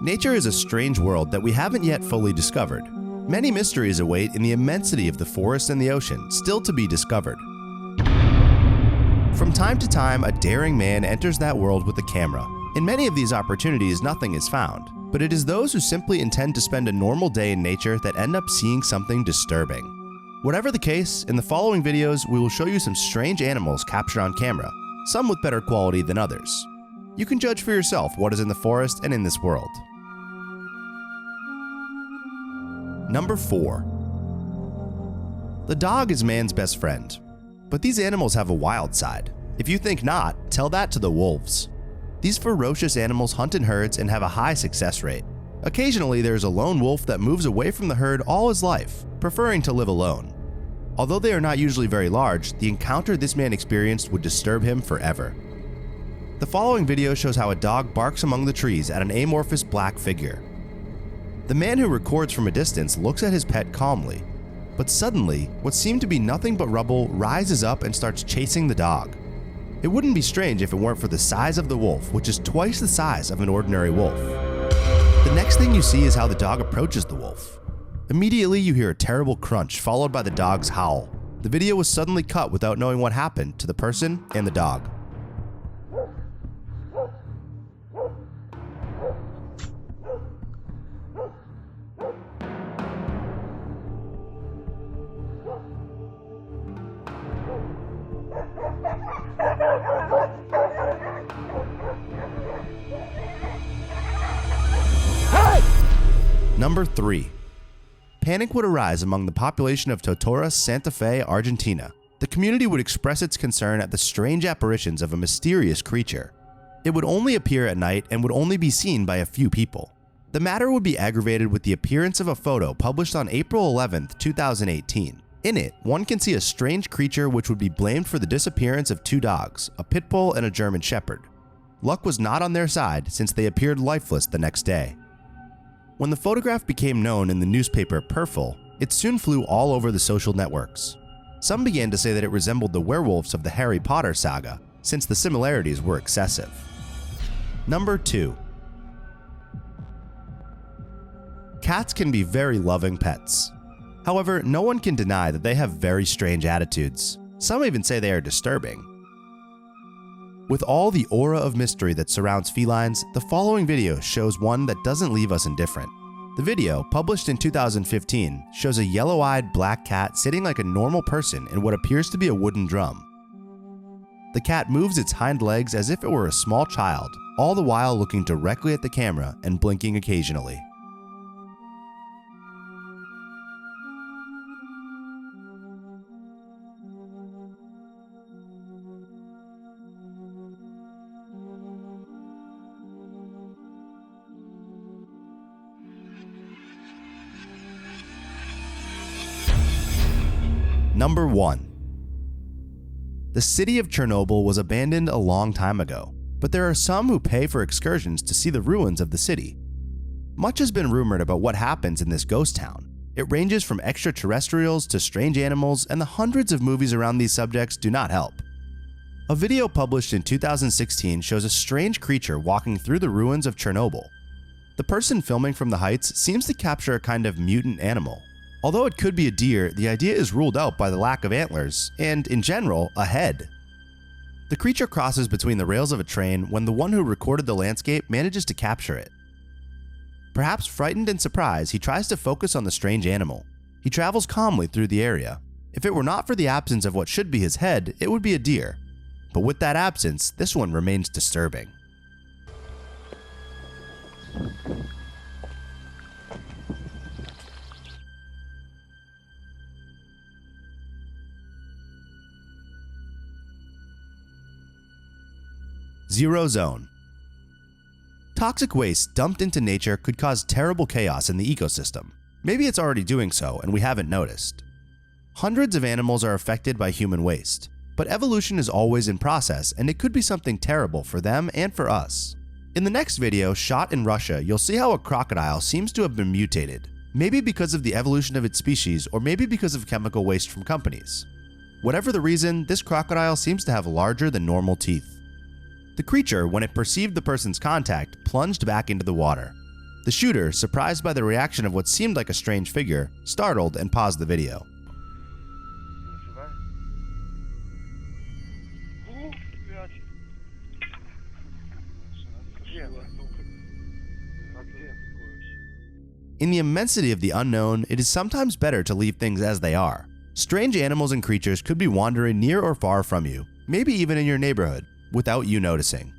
Nature is a strange world that we haven't yet fully discovered. Many mysteries await in the immensity of the forest and the ocean, still to be discovered. From time to time, a daring man enters that world with a camera. In many of these opportunities, nothing is found, but it is those who simply intend to spend a normal day in nature that end up seeing something disturbing. Whatever the case, in the following videos, we will show you some strange animals captured on camera, some with better quality than others. You can judge for yourself what is in the forest and in this world. Number 4. The dog is man's best friend, but these animals have a wild side. If you think not, tell that to the wolves. These ferocious animals hunt in herds and have a high success rate. Occasionally, there is a lone wolf that moves away from the herd all his life, preferring to live alone. Although they are not usually very large, the encounter this man experienced would disturb him forever. The following video shows how a dog barks among the trees at an amorphous black figure. The man who records from a distance looks at his pet calmly, but suddenly, what seemed to be nothing but rubble rises up and starts chasing the dog. It wouldn't be strange if it weren't for the size of the wolf, which is twice the size of an ordinary wolf. The next thing you see is how the dog approaches the wolf. Immediately, you hear a terrible crunch followed by the dog's howl. The video was suddenly cut without knowing what happened to the person and the dog. Number 3. Panic would arise among the population of Totora, Santa Fe, Argentina. The community would express its concern at the strange apparitions of a mysterious creature. It would only appear at night and would only be seen by a few people. The matter would be aggravated with the appearance of a photo published on April 11, 2018. In it, one can see a strange creature which would be blamed for the disappearance of 2 dogs, a pit bull and a German shepherd. Luck was not on their side since they appeared lifeless the next day. When the photograph became known in the newspaper Perfil, it soon flew all over the social networks. Some began to say that it resembled the werewolves of the Harry Potter saga, since the similarities were excessive. Number 2. Cats can be very loving pets. However, no one can deny that they have very strange attitudes. Some even say they are disturbing. With all the aura of mystery that surrounds felines, the following video shows one that doesn't leave us indifferent. The video, published in 2015, shows a yellow-eyed black cat sitting like a normal person in what appears to be a wooden drum. The cat moves its hind legs as if it were a small child, all the while looking directly at the camera and blinking occasionally. Number 1. The city of Chernobyl was abandoned a long time ago, but there are some who pay for excursions to see the ruins of the city. Much has been rumored about what happens in this ghost town. It ranges from extraterrestrials to strange animals, and the hundreds of movies around these subjects do not help. A video published in 2016 shows a strange creature walking through the ruins of Chernobyl. The person filming from the heights seems to capture a kind of mutant animal. Although it could be a deer, the idea is ruled out by the lack of antlers, and, in general, a head. The creature crosses between the rails of a train when the one who recorded the landscape manages to capture it. Perhaps frightened and surprised, he tries to focus on the strange animal. He travels calmly through the area. If it were not for the absence of what should be his head, it would be a deer. But with that absence, this one remains disturbing. Zero Zone. Toxic waste dumped into nature could cause terrible chaos in the ecosystem. Maybe it's already doing so and we haven't noticed. Hundreds of animals are affected by human waste, but evolution is always in process and it could be something terrible for them and for us. In the next video, shot in Russia, you'll see how a crocodile seems to have been mutated, maybe because of the evolution of its species or maybe because of chemical waste from companies. Whatever the reason, this crocodile seems to have larger than normal teeth. The creature, when it perceived the person's contact, plunged back into the water. The shooter, surprised by the reaction of what seemed like a strange figure, startled and paused the video. In the immensity of the unknown, it is sometimes better to leave things as they are. Strange animals and creatures could be wandering near or far from you, maybe even in your neighborhood, without you noticing.